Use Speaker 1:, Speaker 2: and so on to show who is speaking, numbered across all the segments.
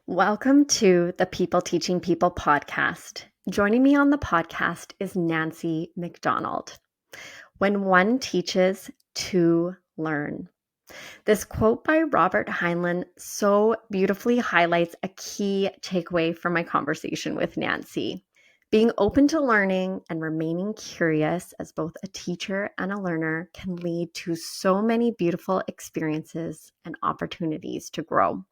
Speaker 1: Welcome to the People Teaching People podcast. Joining me on the podcast is Nancy Macdonald. When one teaches, two learn. This quote by Robert Heinlein so beautifully highlights a key takeaway from my conversation with Nancy. Being open to learning and remaining curious as both a teacher and a learner can lead to so many beautiful experiences and opportunities to grow.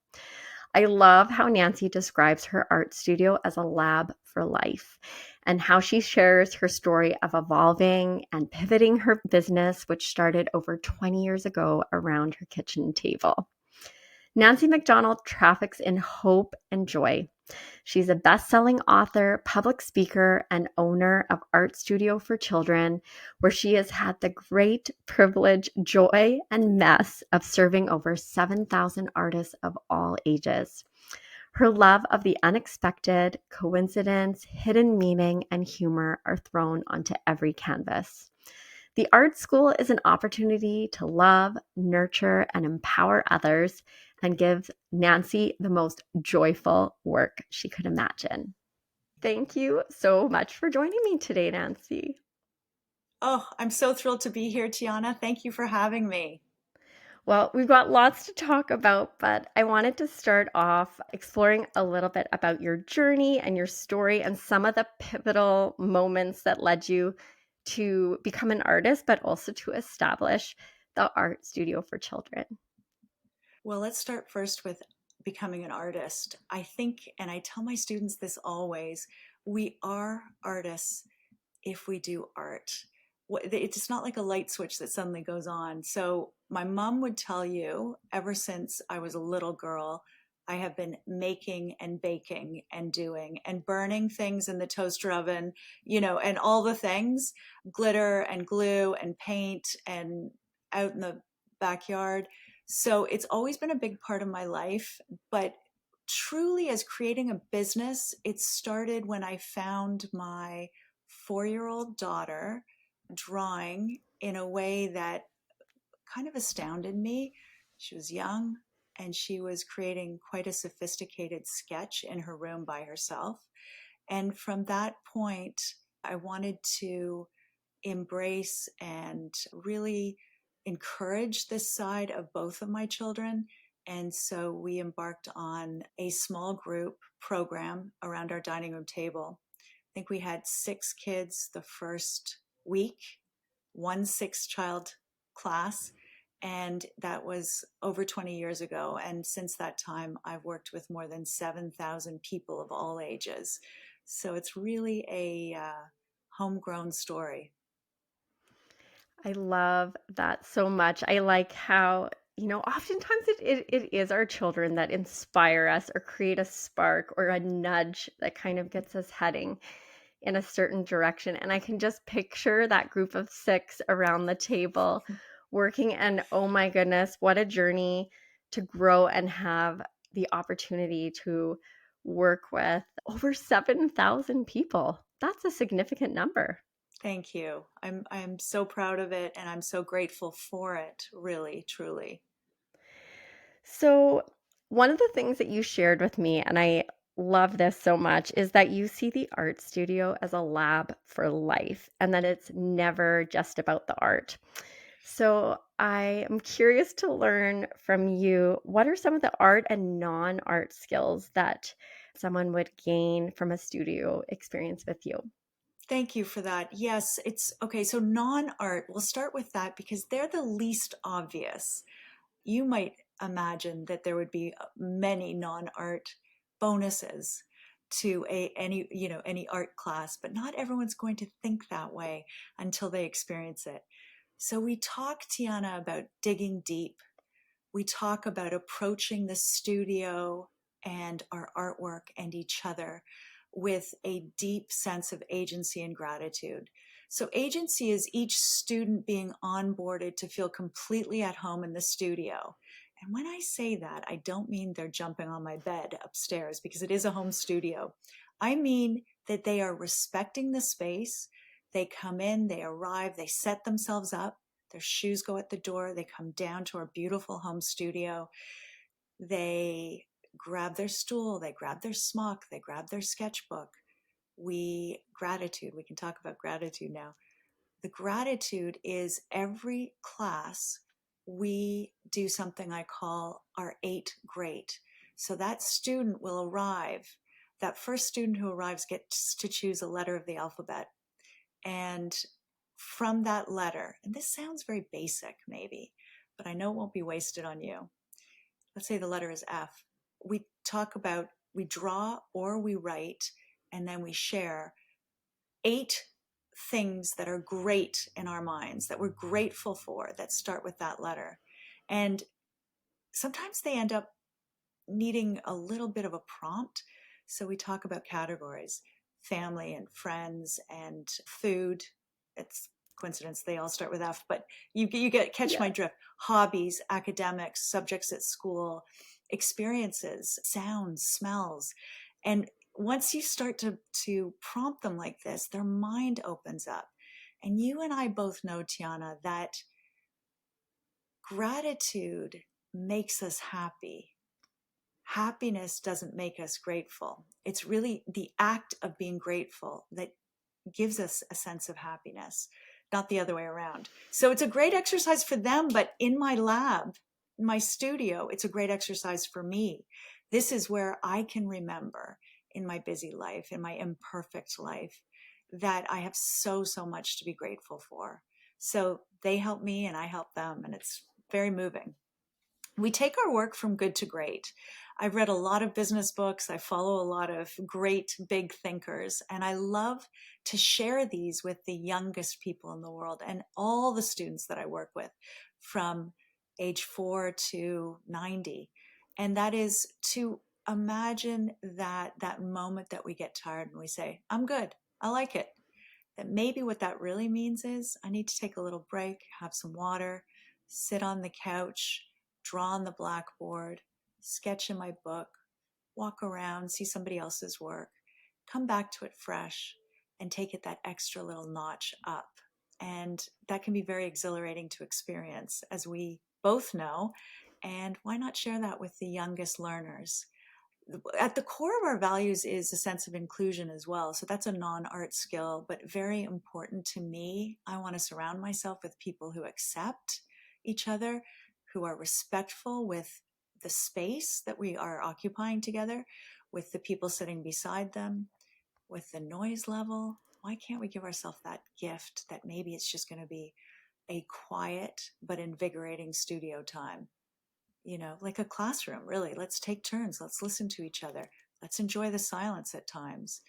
Speaker 1: I love how Nancy describes her art studio as a lab for life and how she shares her story of evolving and pivoting her business, which started over 20 years ago around her kitchen table. Nancy Macdonald traffics in hope and joy. She's a best-selling author, public speaker, and owner of Art Studio for Children, where she has had the great privilege, joy, and mess of serving over 7,000 artists of all ages. Her love of the unexpected, coincidence, hidden meaning, and humor are thrown onto every canvas. The art school is an opportunity to love, nurture, and empower others and give Nancy the most joyful work she could imagine. Thank you so much for joining me today, Nancy.
Speaker 2: Oh, I'm so thrilled to be here, Tiana. Thank you for having me.
Speaker 1: Well, we've got lots to talk about, but I wanted to start off exploring a little bit about your journey and your story and some of the pivotal moments that led you to become an artist, but also to establish the art studio for children.
Speaker 2: Well, let's start first with becoming an artist. I think, and I tell my students this always, we are artists if we do art. It's not like a light switch that suddenly goes on. So my mom would tell you, ever since I was a little girl, I have been making and baking and doing and burning things in the toaster oven, and all the things, glitter and glue and paint and out in the backyard. So it's always been a big part of my life. But truly, as creating a business, it started when I found my 4-year-old daughter drawing in a way that kind of astounded me. She was young and she was creating quite a sophisticated sketch in her room by herself. And from that point, I wanted to embrace and really encourage this side of both of my children. And so we embarked on a small group program around our dining room table. I think we had 6 kids the first week, 1 6-child class, and that was over 20 years ago. And since that time, I've worked with more than 7,000 people of all ages. So it's really a homegrown story.
Speaker 1: I love that so much. I like how, oftentimes it is our children that inspire us or create a spark or a nudge that kind of gets us heading in a certain direction. And I can just picture that group of 6 around the table working. And oh my goodness, what a journey to grow and have the opportunity to work with over 7,000 people. That's a significant number.
Speaker 2: Thank you. I'm so proud of it and I'm so grateful for it, really, truly.
Speaker 1: So, one of the things that you shared with me, and I love this so much, is that you see the art studio as a lab for life and that it's never just about the art. So, I am curious to learn from you, what are some of the art and non-art skills that someone would gain from a studio experience with you?
Speaker 2: Thank you for that. Yes, it's okay. So non-art, we'll start with that because they're the least obvious. You might imagine that there would be many non-art bonuses to any art class, but not everyone's going to think that way until they experience it. So we talk, Tiana, about digging deep. We talk about approaching the studio and our artwork and each other with a deep sense of agency and gratitude. So agency is each student being onboarded to feel completely at home in the studio. And when I say that, I don't mean they're jumping on my bed upstairs because it is a home studio. I mean that they are respecting the space. They come in, they arrive, they set themselves up. Their shoes go at the door. They come down to our beautiful home studio. They grab their stool, they grab their smock, they grab their sketchbook. Gratitude, we can talk about gratitude now. The gratitude is every class we do something I call our 8 great. So that student will arrive, that first student who arrives gets to choose a letter of the alphabet. And from that letter, and this sounds very basic maybe, but I know it won't be wasted on you. Let's say the letter is F. We draw or we write, and then we share 8 things that are great in our minds, that we're grateful for, that start with that letter. And sometimes they end up needing a little bit of a prompt. So we talk about categories: family and friends and food. It's coincidence they all start with F, but you catch my
Speaker 1: Yeah.
Speaker 2: drift. Hobbies, academics, subjects at school, experiences, sounds, smells. And once you start to prompt them like this, their mind opens up. And you and I both know, Tiana, that gratitude makes us happy. Happiness doesn't make us grateful. It's really the act of being grateful that gives us a sense of happiness, not the other way around. So it's a great exercise for them, but in my lab, in my studio, it's a great exercise for me. This is where I can remember in my busy life, in my imperfect life, that I have so much to be grateful for. So they help me and I help them, and it's very moving. We take our work from good to great. I've read a lot of business books. I follow a lot of great big thinkers, and I love to share these with the youngest people in the world and all the students that I work with from age 4 to 90. And that is to imagine that moment that we get tired and we say, I'm good. I like it. That maybe what that really means is I need to take a little break, have some water, sit on the couch, draw on the blackboard, sketch in my book, walk around, see somebody else's work, come back to it fresh, and take it that extra little notch up. And that can be very exhilarating to experience, as we both know. And why not share that with the youngest learners? At the core of our values is a sense of inclusion as well. So that's a non-art skill, but very important to me. I want to surround myself with people who accept each other, who are respectful with the space that we are occupying together, with the people sitting beside them, with the noise level. Why can't we give ourselves that gift that maybe it's just going to be a quiet but invigorating studio time? Like a classroom, really. Let's take turns. Let's listen to each other. Let's enjoy the silence at times.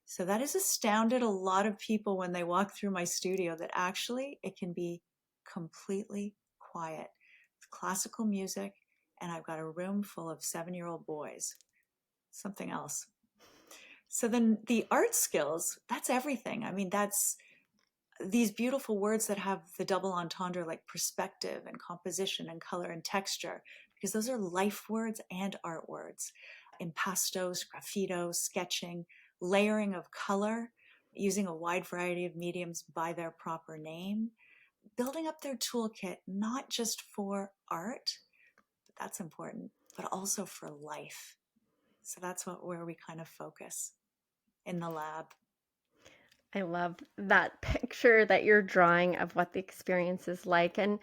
Speaker 2: So that has astounded a lot of people when they walk through my studio, that actually it can be completely quiet with classical music. And I've got a room full of 7-year-old boys. Something else. So then the art skills, that's everything. I mean, that's these beautiful words that have the double entendre, like perspective and composition and color and texture, because those are life words and art words. Impasto, graffito, sketching, layering of color, using a wide variety of mediums by their proper name, building up their toolkit, not just for art, but that's important, but also for life. So that's where we kind of focus in the lab.
Speaker 1: I love that picture that you're drawing of what the experience is like. And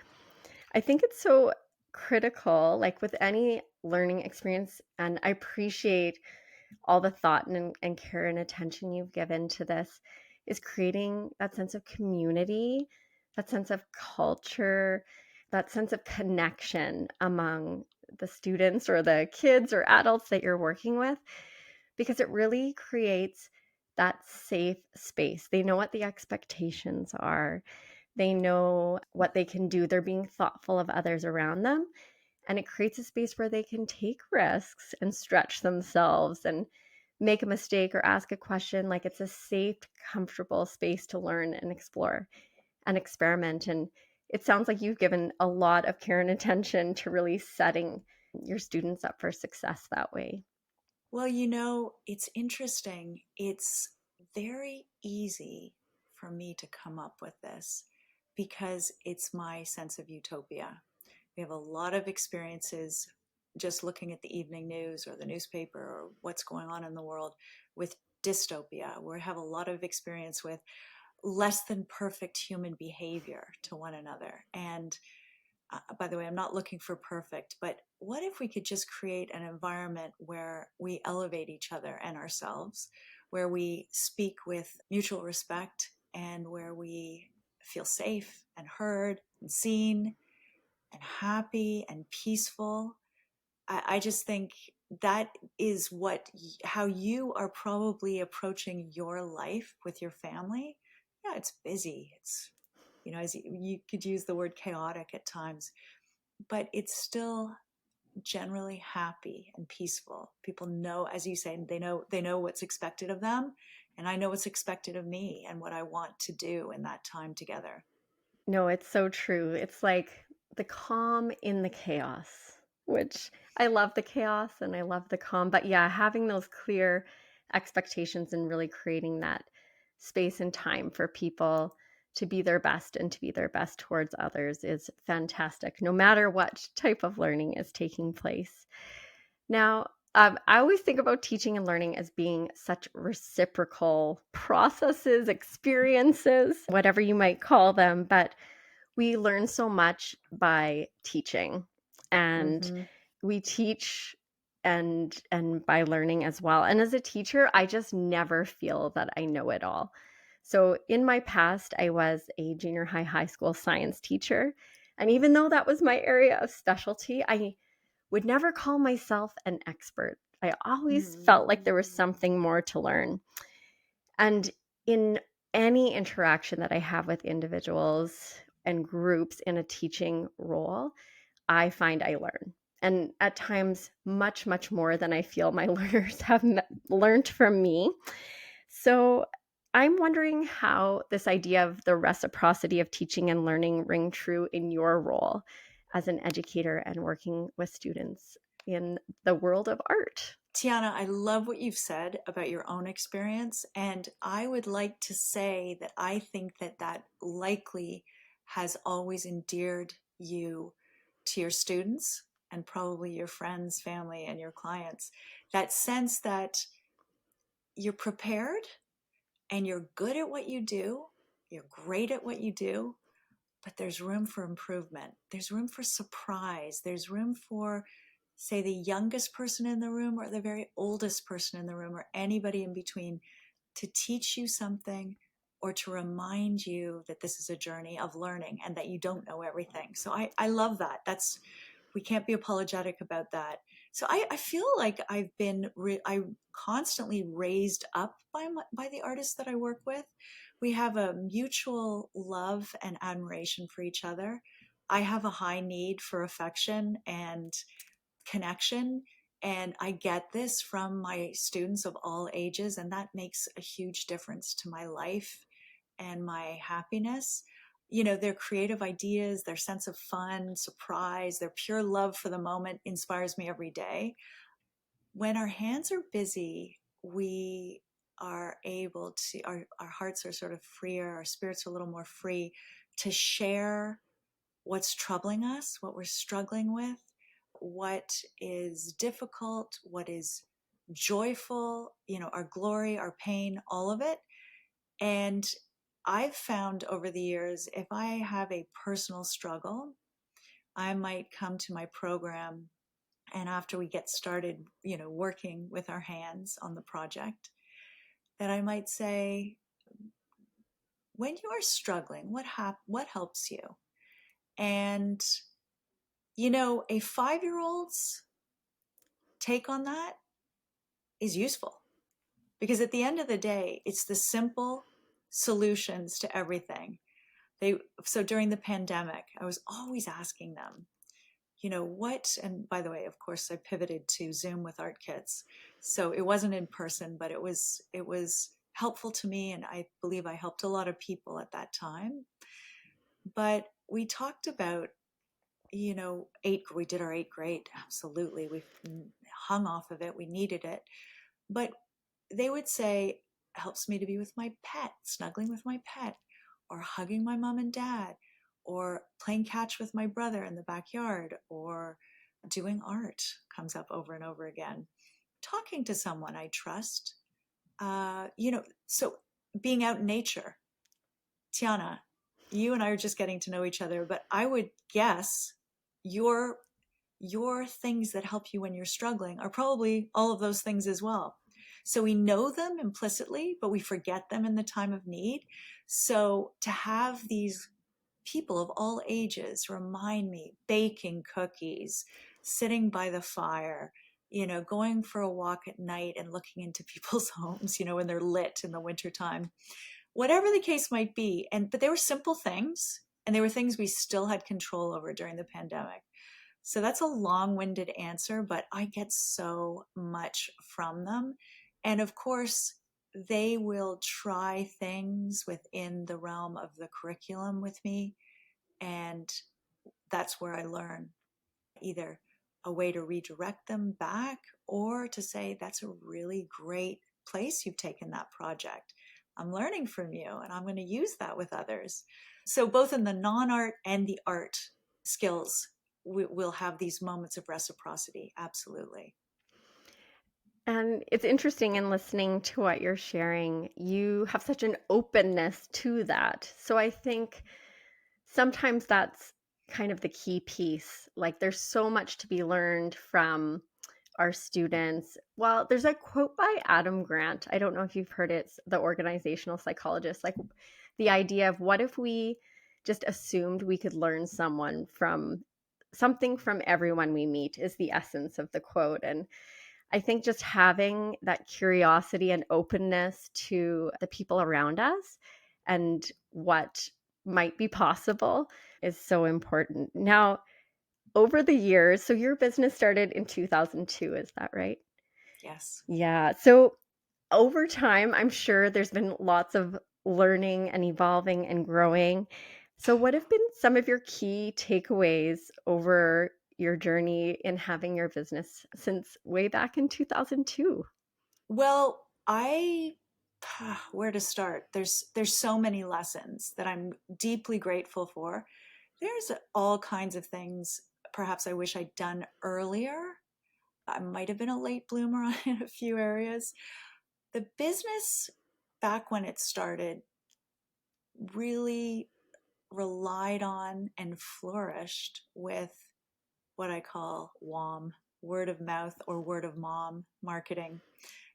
Speaker 1: I think it's so critical, like with any learning experience. And I appreciate all the thought and care and attention you've given to this, is creating that sense of community, that sense of culture, that sense of connection among the students or the kids or adults that you're working with, because it really creates that safe space. They know what the expectations are. They know what they can do. They're being thoughtful of others around them. And it creates a space where they can take risks and stretch themselves and make a mistake or ask a question. Like, it's a safe, comfortable space to learn and explore and experiment. And it sounds like you've given a lot of care and attention to really setting your students up for success that way.
Speaker 2: Well, it's interesting. It's very easy for me to come up with this because it's my sense of utopia. We have a lot of experiences just looking at the evening news or the newspaper or what's going on in the world with dystopia. We have a lot of experience with less than perfect human behavior to one another. And by the way, I'm not looking for perfect, but what if we could just create an environment where we elevate each other and ourselves, where we speak with mutual respect, and where we feel safe and heard and seen and happy and peaceful? I just think that is how you are probably approaching your life with your family. Yeah, it's busy. It's, as you could use the word chaotic at times, but it's still generally happy and peaceful. People know, as you say, they know what's expected of them, and I know what's expected of me and what I want to do in that time together.
Speaker 1: No, it's so true. It's like the calm in the chaos, which I love the chaos and I love the calm. But yeah, having those clear expectations and really creating that space and time for people to be their best and to be their best towards others is fantastic, no matter what type of learning is taking place. Now, I always think about teaching and learning as being such reciprocal processes, experiences, whatever you might call them. But we learn so much by teaching, and
Speaker 2: Mm-hmm.
Speaker 1: we teach and by learning as well. And as a teacher, I just never feel that I know it all. So in my past, I was a junior high school science teacher. And even though that was my area of specialty, I would never call myself an expert. I always felt like there was
Speaker 2: Mm-hmm.
Speaker 1: something more to learn. And in any interaction that I have with individuals and groups in a teaching role, I find I learn. And at times, much, much more than I feel my learners have learned from me. So I'm wondering how this idea of the reciprocity of teaching and learning ring true in your role as an educator and working with students in the world of art.
Speaker 2: Tiana, I love what you've said about your own experience. And I would like to say that I think that that likely has always endeared you to your students and probably your friends, family, and your clients. That sense that you're prepared and you're good at what you do, you're great at what you do, but there's room for improvement. There's room for surprise. There's room for, say, the youngest person in the room or the very oldest person in the room or anybody in between to teach you something or to remind you that this is a journey of learning and that you don't know everything. So I love that. We can't be apologetic about that. So I feel like I'm constantly raised up by the artists that I work with. We have a mutual love and admiration for each other. I have a high need for affection and connection, and I get this from my students of all ages, and that makes a huge difference to my life and my happiness. Their creative ideas, their sense of fun, surprise, their pure love for the moment inspires me every day. When our hands are busy, we are able to, our hearts are sort of freer, our spirits are a little more free to share what's troubling us, what we're struggling with, what is difficult, what is joyful, our glory, our pain, all of it. And I've found over the years, if I have a personal struggle, I might come to my program. And after we get started, working with our hands on the project, that I might say, when you are struggling, what helps you? And, a 5-year-old's take on that is useful because at the end of the day, it's the simple solutions to everything. So during the pandemic, I was always asking them, and by the way, of course, I pivoted to Zoom with art kits. So it wasn't in person, but it was helpful to me. And I believe I helped a lot of people at that time. But we talked about, we did our 8th grade. Absolutely. We hung off of it. We needed it. But they would say, helps me to be with my pet, snuggling with my pet, or hugging my mom and dad, or playing catch with my brother in the backyard, or Doing art comes up over and over again. Talking to someone I trust, so being out in nature. Tiana, you and I are just getting to know each other, but I would guess your your things that help you when you're struggling are probably all of those things as well. So we know them implicitly, but we forget them in the time of need. So to have these people of all ages remind me, baking cookies, sitting by the fire, going for a walk at night and looking into people's homes, when they're lit in the wintertime, whatever the case might be. But they were simple things, and they were things we still had control over during the pandemic. So that's a long-winded answer, but I get so much from them. And of course, they will try things within the realm of the curriculum with me, and that's where I learn either a way to redirect them back, or to say, that's a really great place you've taken that project. I'm learning from you, and I'm going to use that with others. So, both in the non art and the art skills, we'll have these moments of reciprocity. Absolutely.
Speaker 1: And it's interesting in listening to what you're sharing. You have such an openness to that. So I think sometimes that's kind of the key piece. Like there's so much to be learned from our students. Well, there's a quote by Adam Grant. I don't know if you've heard it, the organizational psychologist, like the idea of what if we just assumed we could learn something from everyone we meet is the essence of the quote. And I think just having that curiosity and openness to the people around us and what might be possible is so important. Now, over the years, so your business started in 2002, is that right?
Speaker 2: Yes.
Speaker 1: Yeah. So over time, I'm sure there's been lots of learning and evolving and growing. So, what have been some of your key takeaways over your journey in having your business since way back in 2002?
Speaker 2: Well, where to start? There's so many lessons that I'm deeply grateful for. There's all kinds of things perhaps I wish I'd done earlier. I might have been a late bloomer in a few areas. The business, back when it started, really relied on and flourished with what I call WOM, word of mouth or word of mom marketing.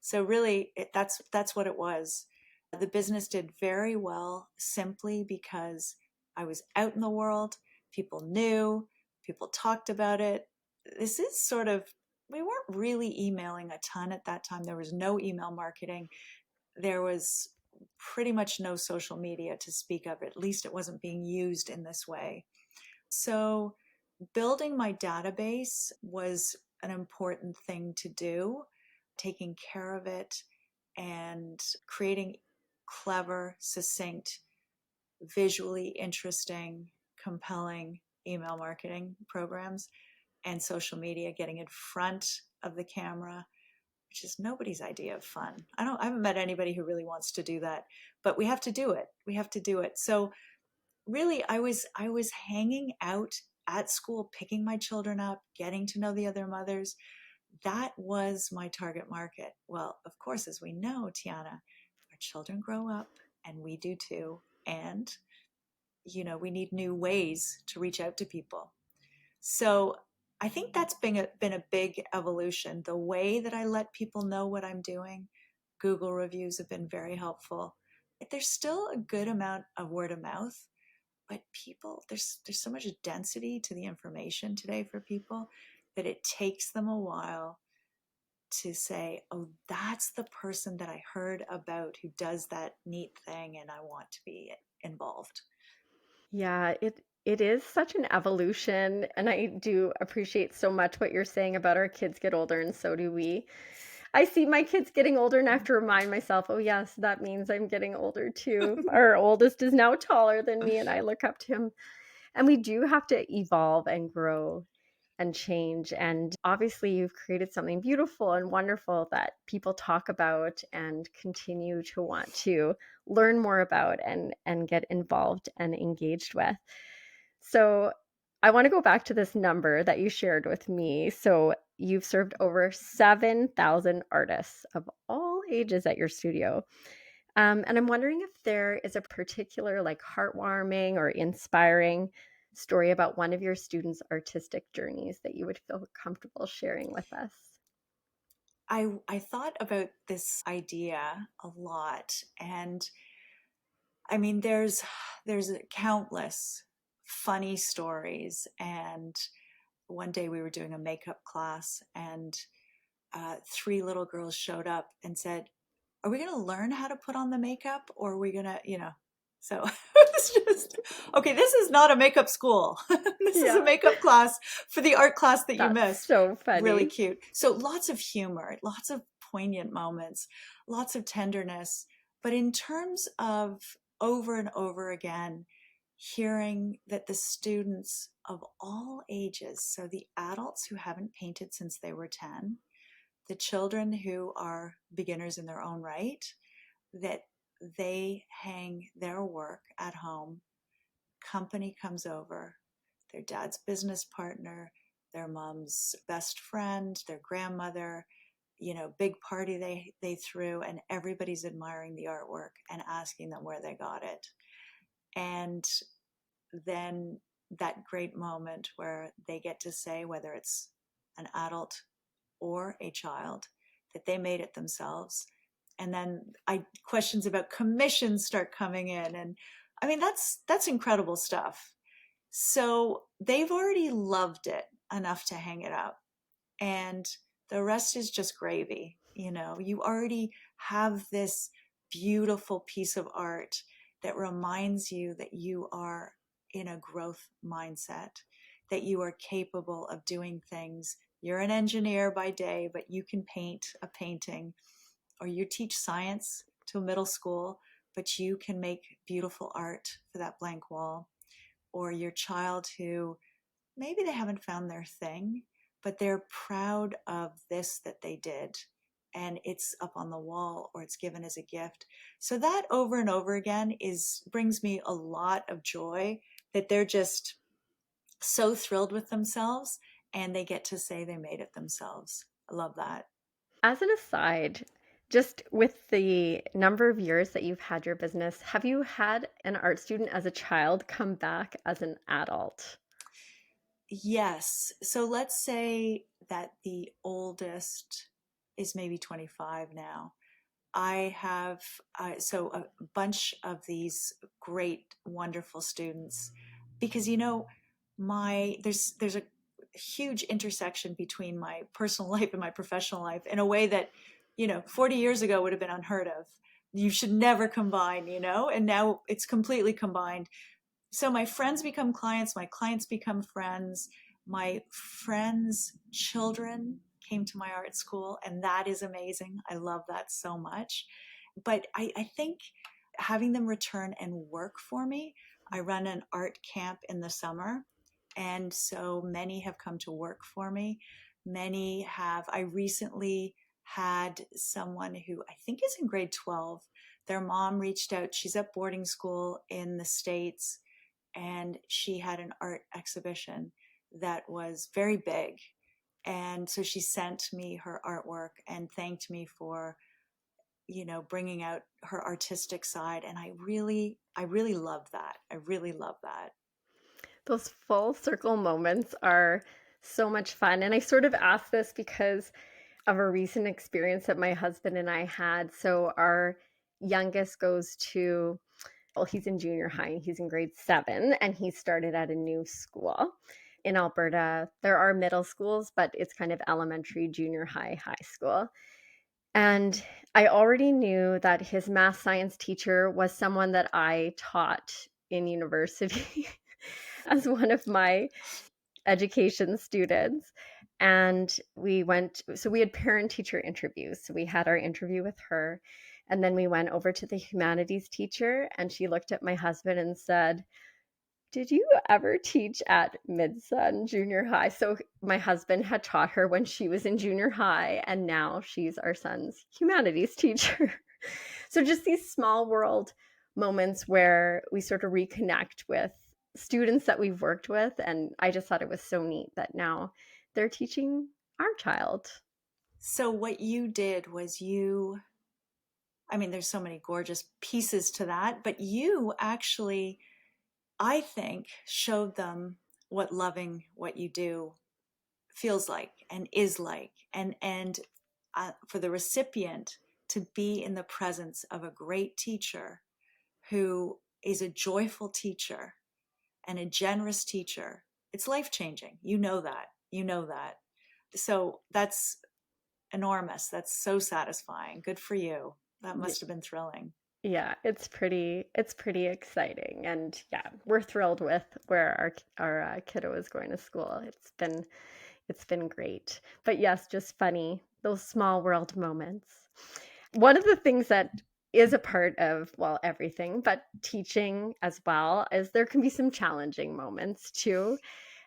Speaker 2: So really, that's what it was. The business did very well simply because I was out in the world, people knew, people talked about it. This is sort of, we weren't really emailing a ton at that time. There was no email marketing. There was pretty much no social media to speak of. At least it wasn't being used in this way. So building my database was an important thing to do, taking care of it and creating clever, succinct, visually interesting, compelling email marketing programs and social media, getting in front of the camera, which is nobody's idea of fun. I haven't met anybody who really wants to do that, but we have to do it. We have to do it. So really, I was hanging out at school, picking my children up, getting to know the other mothers. That was my target market. Well, of course, as we know, Tiana, our children grow up, and we do too. And, we need new ways to reach out to people. So I think that's been a big evolution. The way that I let people know what I'm doing, Google reviews have been very helpful. There's still a good amount of word of mouth, but people, there's so much density to the information today for people that it takes them a while to say, oh, that's the person that I heard about who does that neat thing, and I want to be involved.
Speaker 1: Yeah, it is such an evolution, and I do appreciate so much what you're saying about our kids get older, and so do we. I see my kids getting older, and I have to remind myself, oh, yes, that means I'm getting older too. Our oldest is now taller than me, and I look up to him. And we do have to evolve and grow and change. And obviously, you've created something beautiful and wonderful that people talk about and continue to want to learn more about and get involved and engaged with. So, I want to go back to this number that you shared with me. So you've served over 7,000 artists of all ages at your studio. And I'm wondering if there is a particular, like, heartwarming or inspiring story about one of your students' artistic journeys that you would feel comfortable sharing with us.
Speaker 2: I thought about this idea a lot, and I mean, there's countless funny stories. And one day we were doing a makeup class, and three little girls showed up and said, "Are we going to learn how to put on the makeup, or are we going to, you know?" So it's just, okay, this is not a makeup school. This is a
Speaker 1: Yeah,
Speaker 2: makeup class for the art class that you
Speaker 1: that's
Speaker 2: missed.
Speaker 1: so
Speaker 2: Really
Speaker 1: funny.
Speaker 2: cute. So lots of humor, lots of poignant moments, lots of tenderness. But in terms of over and over again, hearing that the students of all ages, so the adults who haven't painted since they were 10, the children who are beginners in their own right, that they hang their work at home. Company comes over, their dad's business partner, their mom's best friend, their grandmother, big party they threw, and everybody's admiring the artwork and asking them where they got it. And then that great moment where they get to say, whether it's an adult or a child, that they made it themselves. And then questions about commissions start coming in, and I mean, that's incredible stuff. So they've already loved it enough to hang it up, and the rest is just gravy. You already have this beautiful piece of art that reminds you that you are in a growth mindset, that you are capable of doing things. You're an engineer by day, but you can paint a painting, or you teach science to a middle school, but you can make beautiful art for that blank wall. Or your child who maybe they haven't found their thing, but they're proud of this that they did, and it's up on the wall or it's given as a gift. So that over and over again is brings me a lot of joy, that they're just so thrilled with themselves and they get to say they made it themselves. I love that.
Speaker 1: As an aside, just with the number of years that you've had your business, have you had an art student as a child come back as an adult?
Speaker 2: Yes. So let's say that the oldest is maybe 25 now. I have so a bunch of these great, wonderful students, because my there's a huge intersection between my personal life and my professional life in a way that 40 years ago would have been unheard of. You should never combine, and now it's completely combined. So my friends become clients, my clients become friends, my friends' children came to my art school, and that is amazing. I love that so much. But I think having them return and work for me, I run an art camp in the summer, and so many have come to work for me. Many have, I recently had someone who I think is in grade 12. Their mom reached out. She's at boarding school in the States, and she had an art exhibition that was very big. And so she sent me her artwork and thanked me for, bringing out her artistic side. And I really love that. I really love that.
Speaker 1: Those full circle moments are so much fun. And I sort of asked this because of a recent experience that my husband and I had. So our youngest goes to, well, he's in junior high, he's in grade 7, and he started at a new school. In Alberta, there are middle schools, but it's kind of elementary, junior high, high school. And I already knew that his math science teacher was someone that I taught in university as one of my education students. And we had parent teacher interviews. So we had our interview with her. And then we went over to the humanities teacher, and she looked at my husband and said, "Did you ever teach at Midsun Junior High?" So my husband had taught her when she was in junior high, and now she's our son's humanities teacher. So just these small world moments where we sort of reconnect with students that we've worked with, and I just thought it was so neat that now they're teaching our child.
Speaker 2: So what you did was I mean, there's so many gorgeous pieces to that, but you actually, I think, showed them what loving what you do feels like and is like. And for the recipient to be in the presence of a great teacher who is a joyful teacher and a generous teacher, it's life changing. You know that. You know that. So that's enormous. That's so satisfying. Good for you. That
Speaker 1: Y-
Speaker 2: must have been thrilling.
Speaker 1: Yeah, it's pretty exciting, and yeah, we're thrilled with where our kiddo is going to school. It's been great. But yes, just funny, those small world moments. One of the things that is a part of, well, everything, but teaching as well, is there can be some challenging moments too.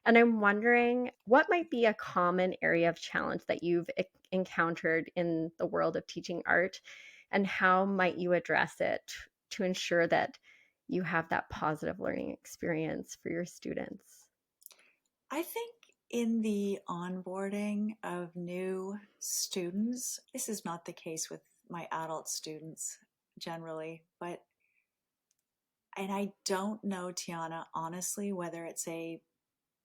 Speaker 1: And I'm wondering what might be a common area of challenge that you've encountered in the world of teaching art, and how might you address it to ensure that you have that positive learning experience for your students?
Speaker 2: I think in the onboarding of new students, this is not the case with my adult students generally, but, and I don't know, Tiana, honestly, whether it's a,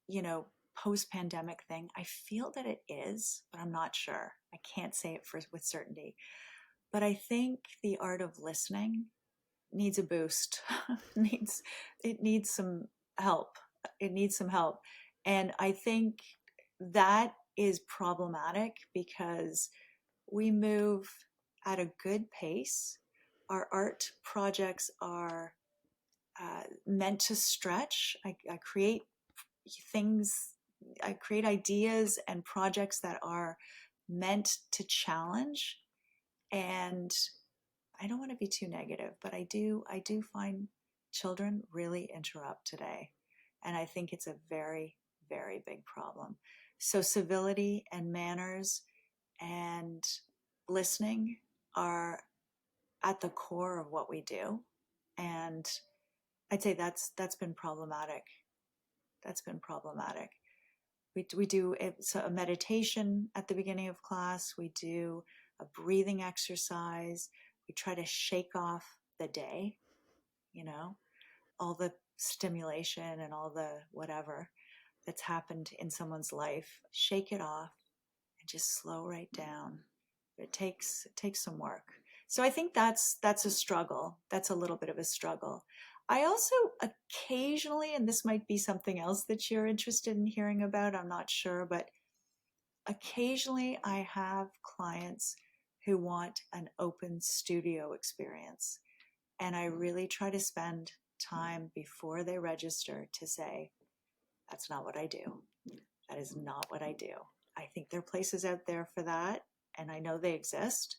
Speaker 2: you know, post pandemic thing. I feel that it is, but I'm not sure. I can't say it with certainty. But I think the art of listening needs a boost. needs it needs some help. It needs some help. And I think that is problematic because we move at a good pace. Our art projects are meant to stretch. I create things, I create ideas and projects that are meant to challenge. And I don't want to be too negative, but I do find children really interrupt today. And I think it's a very, very big problem. So civility and manners and listening are at the core of what we do. And I'd say that's been problematic. That's been problematic. We do a meditation at the beginning of class. We do a breathing exercise. We try to shake off the day, you know, all the stimulation and all the whatever that's happened in someone's life. Shake it off and just slow right down. It takes some work. So I think that's a struggle. That's a little bit of a struggle. I also occasionally, and this might be something else that you're interested in hearing about, I'm not sure, but occasionally I have clients who want an open studio experience. And I really try to spend time before they register to say, that's not what I do. That is not what I do. I think there are places out there for that, and I know they exist.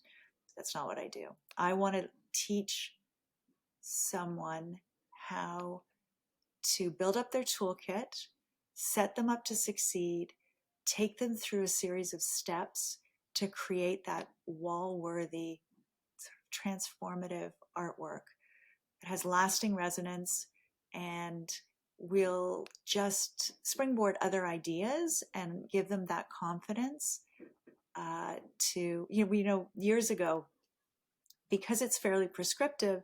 Speaker 2: That's not what I do. I want to teach someone how to build up their toolkit, set them up to succeed, take them through a series of steps to create that wall worthy, transformative artwork that has lasting resonance and will just springboard other ideas and give them that confidence to, we know years ago, because it's fairly prescriptive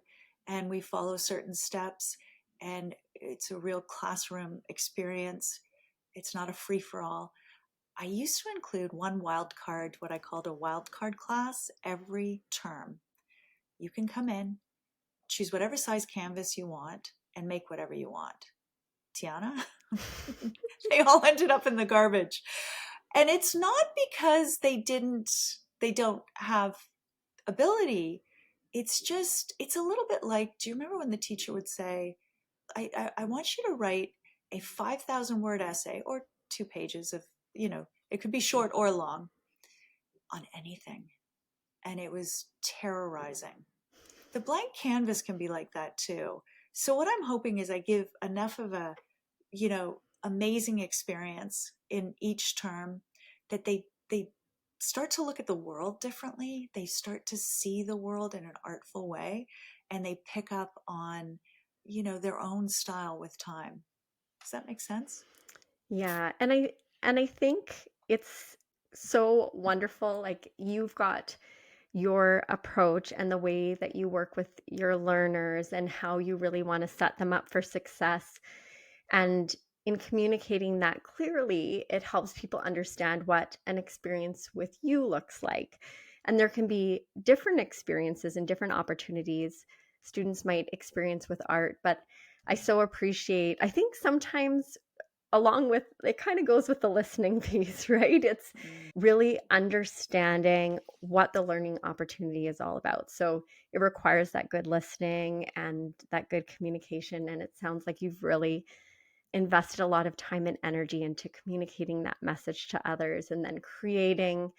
Speaker 2: and we follow certain steps and it's a real classroom experience, it's not a free for all. I used to include one wild card, what I called a wild card class, every term. You can come in, choose whatever size canvas you want, and make whatever you want. Tiana, they all ended up in the garbage. And it's not because they don't have ability. It's just, it's a little bit like, do you remember when the teacher would say, I want you to write a 5,000 word essay or 2 pages of, it could be short or long on anything. And it was terrorizing. The blank canvas can be like that too. So what I'm hoping is I give enough of a, amazing experience in each term that they start to look at the world differently. They start to see the world in an artful way, and they pick up on, their own style with time. Does that make sense?
Speaker 1: Yeah, and I think it's so wonderful. Like you've got your approach and the way that you work with your learners and how you really want to set them up for success. And in communicating that clearly, it helps people understand what an experience with you looks like. And there can be different experiences and different opportunities students might experience with art. But I so appreciate, I think sometimes along with it kind of goes with the listening piece, right? It's
Speaker 2: Mm.
Speaker 1: really understanding what the learning opportunity is all about. So it requires that good listening and that good communication. And it sounds like you've really invested a lot of time and energy into communicating that message to others and then creating,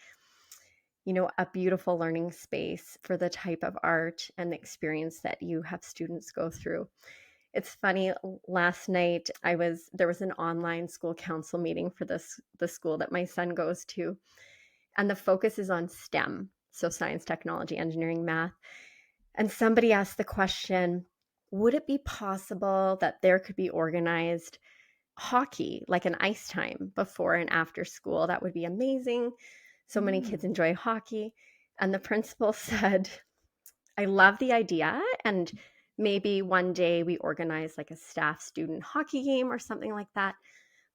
Speaker 1: a beautiful learning space for the type of art and experience that you have students go through. It's funny, last night there was an online school council meeting for the school that my son goes to, and the focus is on STEM, so science, technology, engineering, math. And somebody asked the question, would it be possible that there could be organized hockey, like an ice time before and after school? That would be amazing. So many kids
Speaker 2: Mm.
Speaker 1: enjoy hockey. And the principal said, I love the idea. And maybe one day we organize like a staff student hockey game or something like that.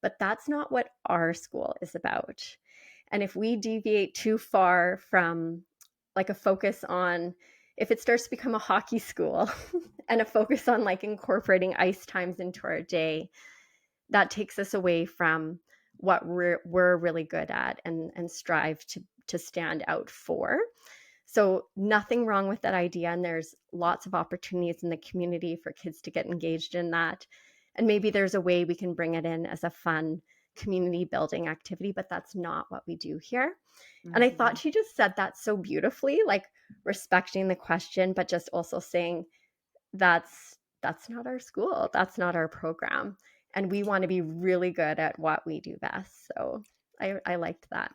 Speaker 1: But that's not what our school is about. And if we deviate too far from like a focus on, if it starts to become a hockey school and a focus on like incorporating ice times into our day, that takes us away from what we're really good at and strive to stand out for. So nothing wrong with that idea. And there's lots of opportunities in the community for kids to get engaged in that. And maybe there's a way we can bring it in as a fun community building activity, but that's not what we do here. And I
Speaker 2: Hmm.
Speaker 1: thought she just said that so beautifully, like respecting the question, but just also saying that's not our school. That's not our program. And we want to be really good at what we do best. So I liked that.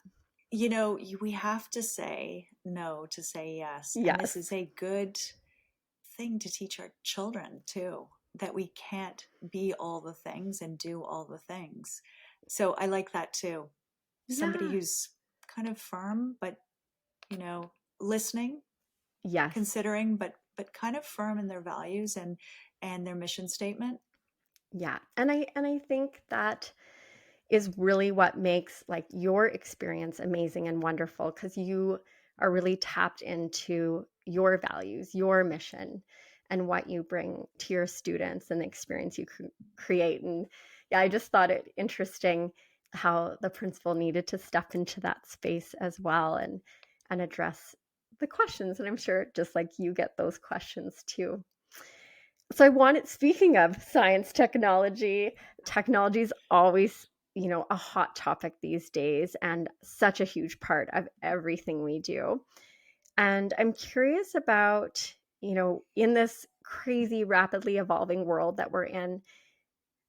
Speaker 2: We have to say no to say yes. And this is
Speaker 1: Yes.
Speaker 2: a good thing to teach our children too, that we can't be all the things and do all the things. So I like that too. Somebody
Speaker 1: Yeah.
Speaker 2: who's kind of firm, but, you know, listening,
Speaker 1: Yes.
Speaker 2: considering, but kind of firm in their values and their mission statement.
Speaker 1: Yeah. And I think that is really what makes like your experience amazing and wonderful, because you are really tapped into your values, your mission, and what you bring to your students and the experience you create. And yeah, I just thought it interesting how the principal needed to step into that space as well and address the questions. And I'm sure just like you get those questions too. So I wanted, speaking of science, technology is always, a hot topic these days and such a huge part of everything we do. And I'm curious about, in this crazy, rapidly evolving world that we're in,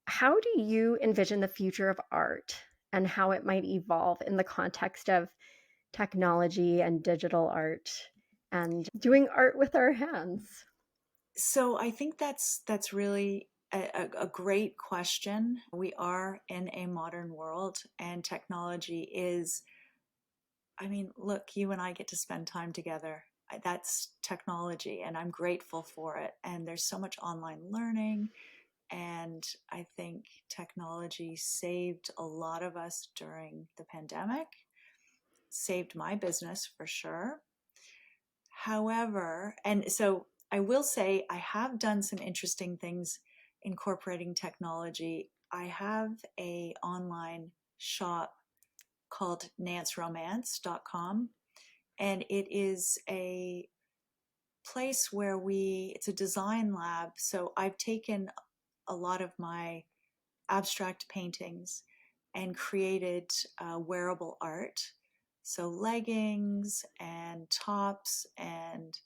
Speaker 1: how do you envision the future of art and how it might evolve in the context of technology and digital art and doing art with our hands?
Speaker 2: So I think that's really a great question. We are in a modern world, and technology is, I mean, look, you and I get to spend time together. That's technology, and I'm grateful for it. And there's so much online learning, and I think technology saved a lot of us during the pandemic, saved my business for sure. However, and so I will say I have done some interesting things incorporating technology. I have a online shop called nanceromance.com, and it is a place where it's a design lab. So I've taken a lot of my abstract paintings and created wearable art. So leggings and tops and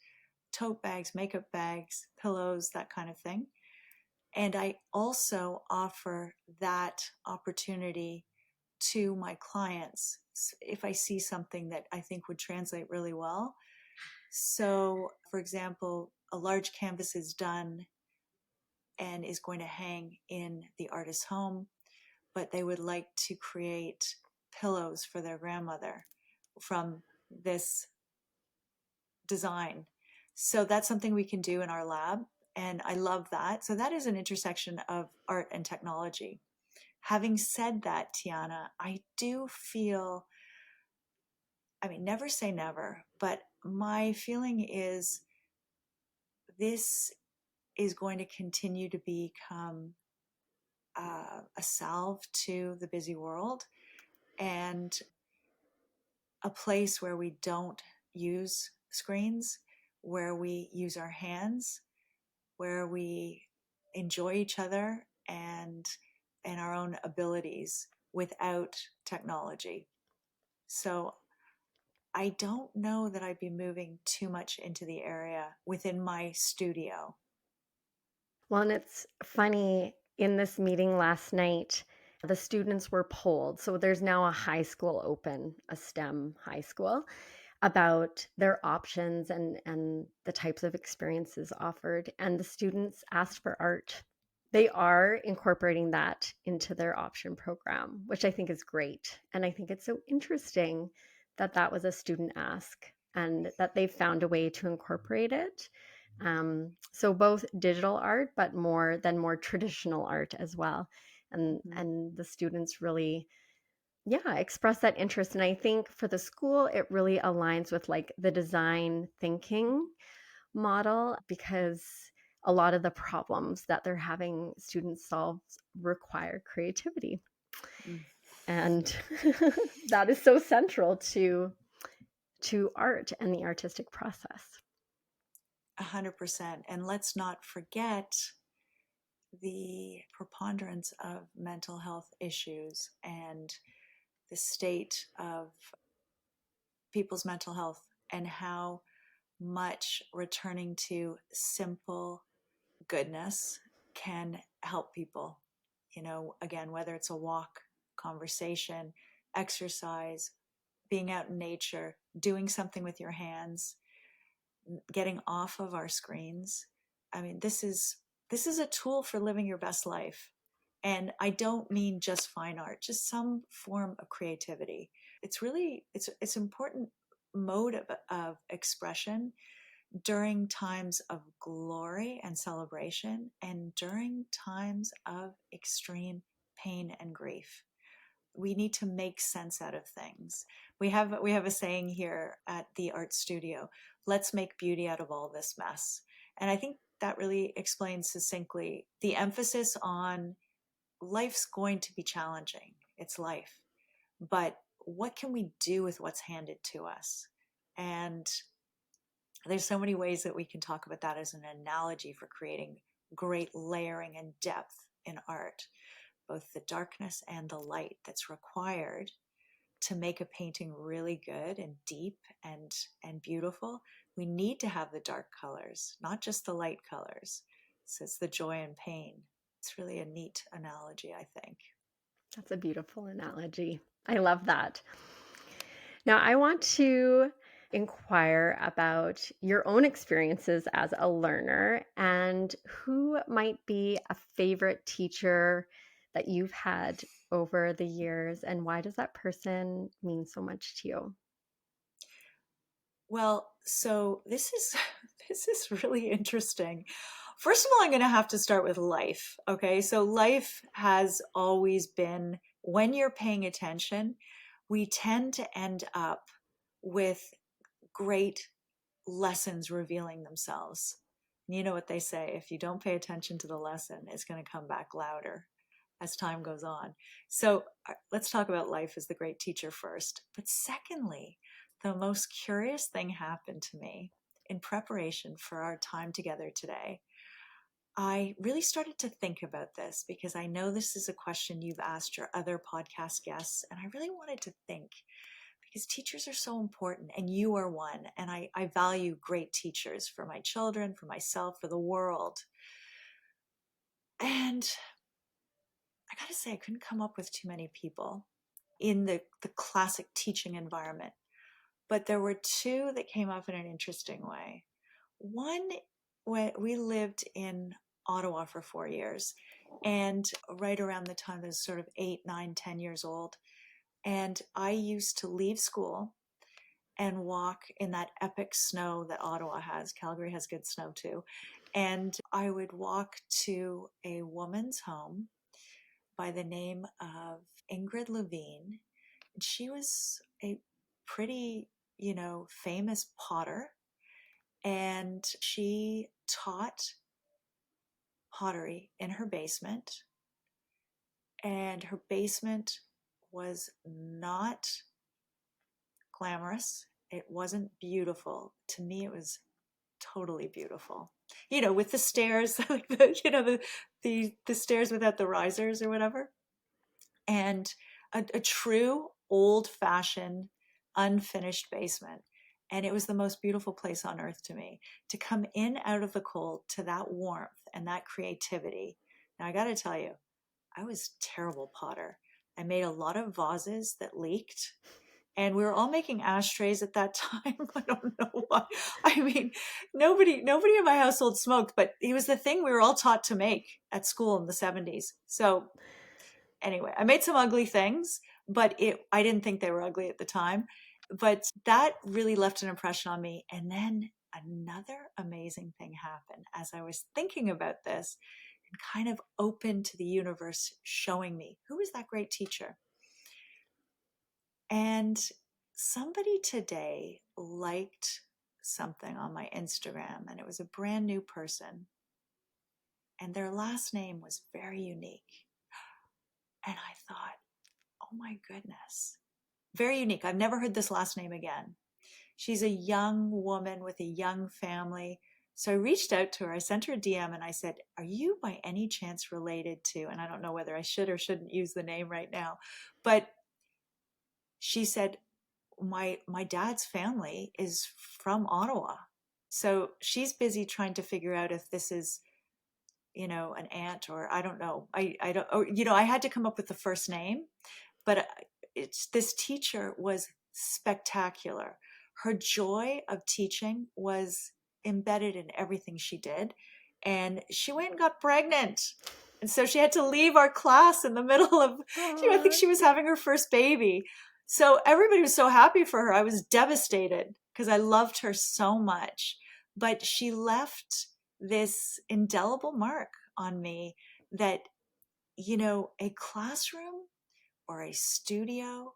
Speaker 2: tote bags, makeup bags, pillows, that kind of thing. And I also offer that opportunity to my clients if I see something that I think would translate really well. So, for example, a large canvas is done and is going to hang in the artist's home. but they would like to create pillows for their grandmother from this design. So that's something we can do in our lab. And I love that. So that is an intersection of art and technology. Having said that, Tiana, I do feel, I mean, never say never, but my feeling is this is going to continue to become a salve to the busy world and a place where we don't use screens, where we use our hands, where we enjoy each other and our own abilities without technology. So I don't know that I'd be moving too much into the area within my studio.
Speaker 1: Well, and it's funny, in this meeting last night, the students were polled. So there's now a high school open, a STEM high school, about their options and the types of experiences offered. And the students asked for art. They are incorporating that into their option program, which I think is great. And I think it's so interesting that that was a student ask and that they found a way to incorporate it. So both digital art, but more traditional art as well.
Speaker 2: Mhm.
Speaker 1: And the students really, yeah, express that interest. And I think for the school, it really aligns with like the design thinking model, because a lot of the problems that they're having students solve require creativity.
Speaker 2: Mm.
Speaker 1: And that is so central to art and the artistic process.
Speaker 2: 100%. And let's not forget the preponderance of mental health issues and the state of people's mental health and how much returning to simple goodness can help people. You know, again, whether it's a walk, conversation, exercise, being out in nature, doing something with your hands, getting off of our screens. I mean, this is a tool for living your best life. And I don't mean just fine art, just some form of creativity. It's really it's important mode of expression during times of glory and celebration and during times of extreme pain and grief. We need to make sense out of things. We have a saying here at the art studio, let's make beauty out of all this mess. And I think that really explains succinctly the emphasis on life's going to be challenging. It's life. But what can we do with what's handed to us? And there's so many ways that we can talk about that as an analogy for creating great layering and depth in art, both the darkness and the light that's required to make a painting really good and deep and beautiful. We need to have the dark colors, not just the light colors. So it's the joy and pain. It's really a neat analogy, I think.
Speaker 1: That's a beautiful analogy. I love that. Now, I want to inquire about your own experiences as a learner and who might be a favorite teacher that you've had over the years, and why does that person mean so much to you?
Speaker 2: Well, so this is this is really interesting. First of all, I'm going to have to start with life. Okay, so life has always been, when you're paying attention, we tend to end up with great lessons revealing themselves. You know what they say, if you don't pay attention to the lesson, it's going to come back louder as time goes on. So let's talk about life as the great teacher first. But secondly, the most curious thing happened to me in preparation for our time together today. I really started to think about this because I know this is a question you've asked your other podcast guests, and I really wanted to think because teachers are so important, and you are one. And I value great teachers for my children, for myself, for the world. And I gotta say, I couldn't come up with too many people in the classic teaching environment. But there were two that came up in an interesting way. One, when we lived in Ottawa for 4 years, And right around the time I was sort of 8, 9, 10 years old. And I used to leave school and walk in that epic snow that Ottawa has. Calgary has good snow too. And I would walk to a woman's home by the name of Ingrid Levine. And she was a pretty, famous potter. And she taught pottery in her basement. And her basement was not glamorous. It wasn't beautiful. To me, it was totally beautiful. With the stairs, like the stairs without the risers or whatever, and a true old-fashioned, unfinished basement. And it was the most beautiful place on earth to me. To come in out of the cold to that warmth and that creativity. Now I got to tell you, I was a terrible potter. I made a lot of vases that leaked. And we were all making ashtrays at that time. I don't know why. I mean, nobody in my household smoked, but it was the thing we were all taught to make at school in the 70s. So anyway, I made some ugly things, but I didn't think they were ugly at the time. But that really left an impression on me. And then another amazing thing happened as I was thinking about this and kind of open to the universe showing me who was that great teacher. And somebody today liked something on my Instagram, and it was a brand new person. And their last name was very unique. And I thought, oh my goodness, very unique. I've never heard this last name again. She's a young woman with a young family. So I reached out to her. I sent her a DM and I said, are you by any chance related to, and I don't know whether I should or shouldn't use the name right now, but she said, my dad's family is from Ottawa. So she's busy trying to figure out if this is, an aunt, or I don't know. I don't, or, I had to come up with the first name, but this teacher was spectacular. Her joy of teaching was embedded in everything she did. And she went and got pregnant. And so she had to leave our class in the middle of, I think she was having her first baby. So everybody was so happy for her. I was devastated because I loved her so much. But she left this indelible mark on me that, a classroom or a studio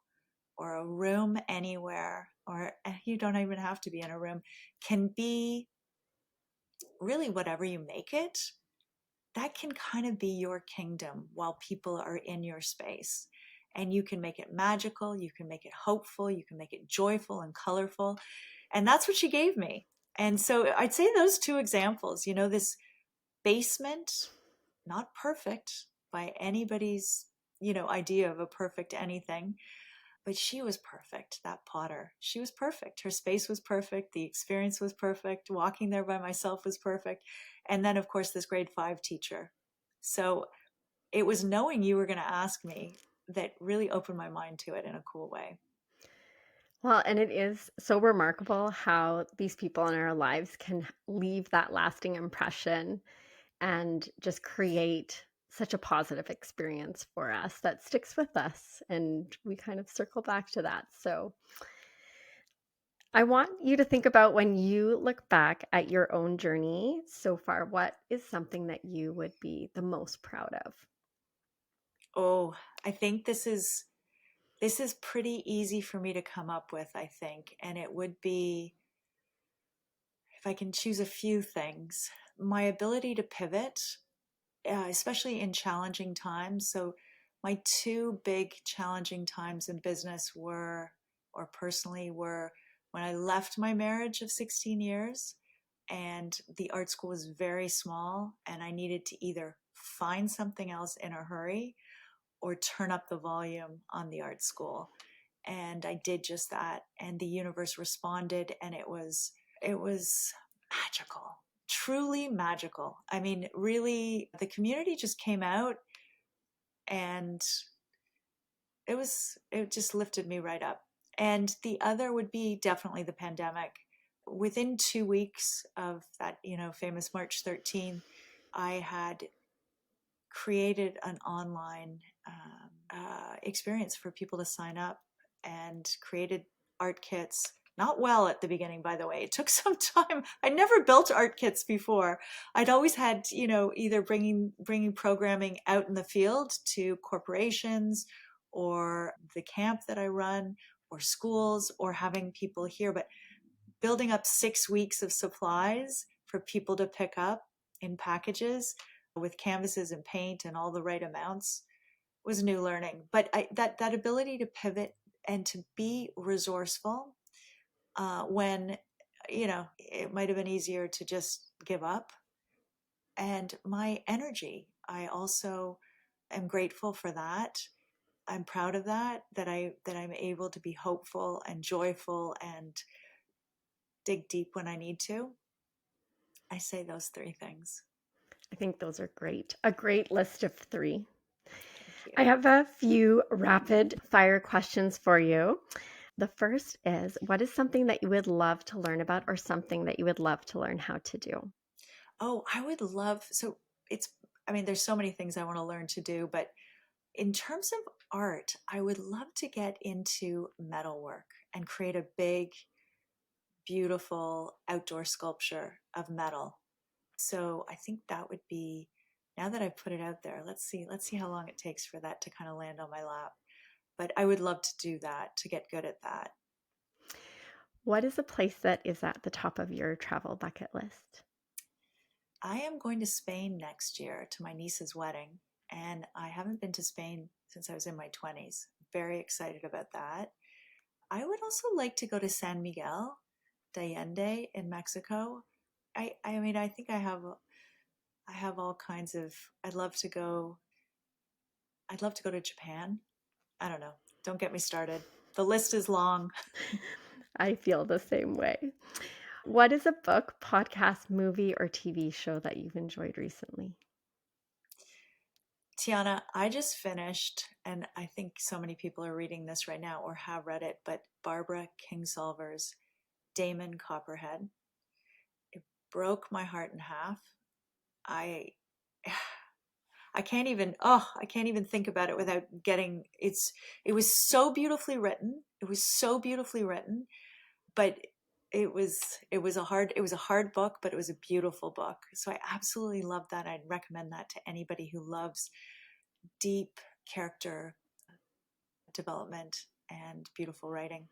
Speaker 2: or a room anywhere, or you don't even have to be in a room, can be really whatever you make it. That can kind of be your kingdom while people are in your space. And you can make it magical, you can make it hopeful, you can make it joyful and colorful. And that's what she gave me. And so I'd say those two examples, this basement, not perfect by anybody's, idea of a perfect anything, but she was perfect, that potter. She was perfect. Her space was perfect. The experience was perfect. Walking there by myself was perfect. And then, of course, this grade 5 teacher. So it was knowing you were going to ask me that really opened my mind to it in a cool way.
Speaker 1: Well, and it is so remarkable how these people in our lives can leave that lasting impression and just create such a positive experience for us that sticks with us. And we kind of circle back to that. So I want you to think about, when you look back at your own journey so far, what is something that you would be the most proud of?
Speaker 2: Oh, I think this is pretty easy for me to come up with, I think. And it would be, if I can choose a few things, my ability to pivot, especially in challenging times. So my two big challenging times in business were, or personally, were when I left my marriage of 16 years and the art school was very small and I needed to either find something else in a hurry or turn up the volume on the art school. And I did just that. And the universe responded, and it was magical, truly magical. I mean, really, the community just came out, and it just lifted me right up. And the other would be definitely the pandemic. Within 2 weeks of that, famous March 13th, I had created an online experience for people to sign up, and created art kits. Not well at the beginning, by the way. It took some time. I never built art kits before. I'd always had, either bringing programming out in the field to corporations or the camp that I run or schools, or having people here, but building up 6 weeks of supplies for people to pick up in packages with canvases and paint and all the right amounts was new learning. But that ability to pivot and to be resourceful when it might have been easier to just give up. And my energy, I also am grateful for that. I'm proud of that I'm able to be hopeful and joyful and dig deep when I need to. I say those three things.
Speaker 1: I think those are great. A great list of three.
Speaker 2: Thank
Speaker 1: I
Speaker 2: you.
Speaker 1: have a few rapid fire questions for you. The first is, what is something that you would love to learn about, or something that you would love to learn how to do?
Speaker 2: Oh, I would love, so it's, I mean, there's so many things I want to learn to do, but in terms of art, I would love to get into metalwork and create a big, beautiful outdoor sculpture of metal. So I think that would be, now that I've put it out there, let's see how long it takes for that to kind of land on my lap. But I would love to do that, to get good at that.
Speaker 1: What is a place that is at the top of your travel bucket list?
Speaker 2: I am going to Spain next year to my niece's wedding, and I haven't been to Spain since I was in my 20s. Very excited about that. I would also like to go to San Miguel de Allende in Mexico. I mean, I think I have all kinds of. I'd love to go to Japan. I don't know. Don't get me started. The list is long.
Speaker 1: I feel the same way. What is a book, podcast, movie, or TV show that you've enjoyed recently?
Speaker 2: Tiana, I just finished, and I think so many people are reading this right now or have read it, but Barbara Kingsolver's Damon Copperhead. It broke my heart in half. I I can't even think about it without getting it was so beautifully written. It was so beautifully written, but it was a hard book, but it was a beautiful book. So I absolutely love that. I'd recommend that to anybody who loves deep character development and beautiful writing.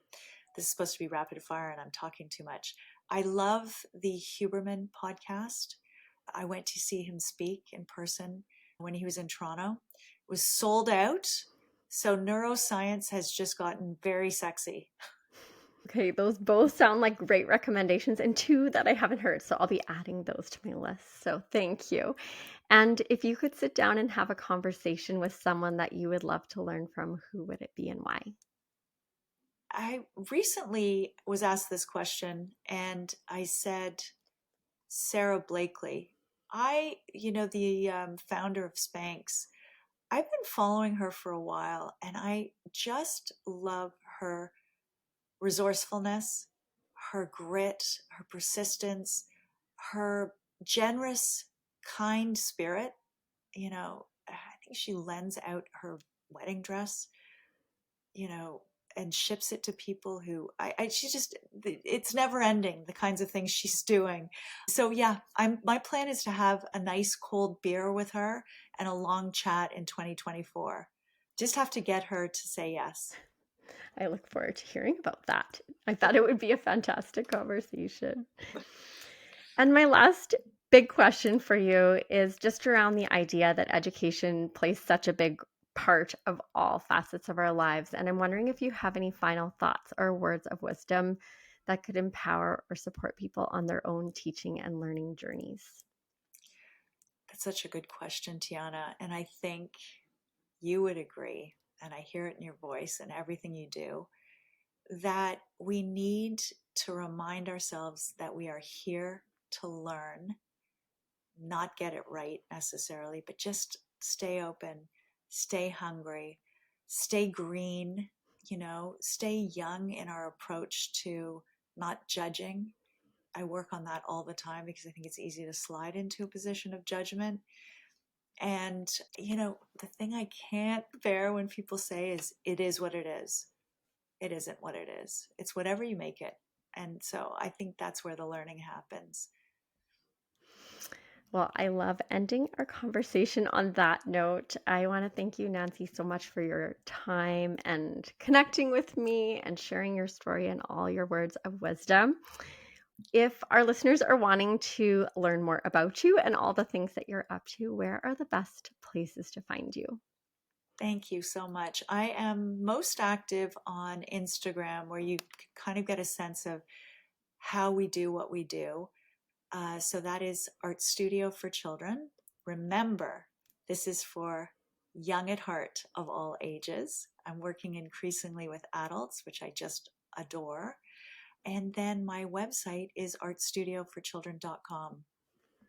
Speaker 2: This is supposed to be rapid fire and I'm talking too much. I love the Huberman podcast. I went to see him speak in person when he was in Toronto. It was sold out. So neuroscience has just gotten very sexy.
Speaker 1: Okay, those both sound like great recommendations, and two that I haven't heard. So I'll be adding those to my list. So thank you. And if you could sit down and have a conversation with someone that you would love to learn from, who would it be and why?
Speaker 2: I recently was asked this question and I said, Sarah Blakely. The founder of Spanx, I've been following her for a while and I just love her resourcefulness, her grit, her persistence, her generous, kind spirit. I think she lends out her wedding dress, you know, and ships it to people who she just, it's never ending, the kinds of things she's doing. So yeah, my plan is to have a nice cold beer with her and a long chat in 2024. Just have to get her to say yes.
Speaker 1: I look forward to hearing about that. I thought it would be a fantastic conversation. And my last big question for you is just around the idea that education plays such a big part of all facets of our lives. And I'm wondering if you have any final thoughts or words of wisdom that could empower or support people on their own teaching and learning journeys.
Speaker 2: That's such a good question, Tiana. And I think you would agree, and I hear it in your voice and everything you do, that we need to remind ourselves that we are here to learn, not get it right necessarily, but just stay open, stay hungry, stay green, stay young in our approach to not judging. I work on that all the time because I think it's easy to slide into a position of judgment. And, the thing I can't bear when people say is, it is what it is. It isn't what it is. It's whatever you make it. And so I think that's where the learning happens.
Speaker 1: Well, I love ending our conversation on that note. I want to thank you, Nancy, so much for your time and connecting with me and sharing your story and all your words of wisdom. If our listeners are wanting to learn more about you and all the things that you're up to, where are the best places to find you?
Speaker 2: Thank you so much. I am most active on Instagram, where you kind of get a sense of how we do what we do. So that is Art Studio for Children. Remember, this is for young at heart of all ages. I'm working increasingly with adults, which I just adore. And then my website is artstudioforchildren.com.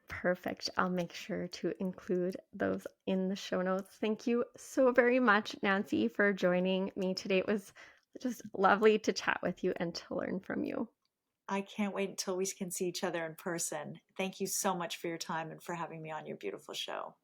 Speaker 1: Perfect. I'll make sure to include those in the show notes. Thank you so very much, Nancy, for joining me today. It was just lovely to chat with you and to learn from you.
Speaker 2: I can't wait until we can see each other in person. Thank you so much for your time and for having me on your beautiful show.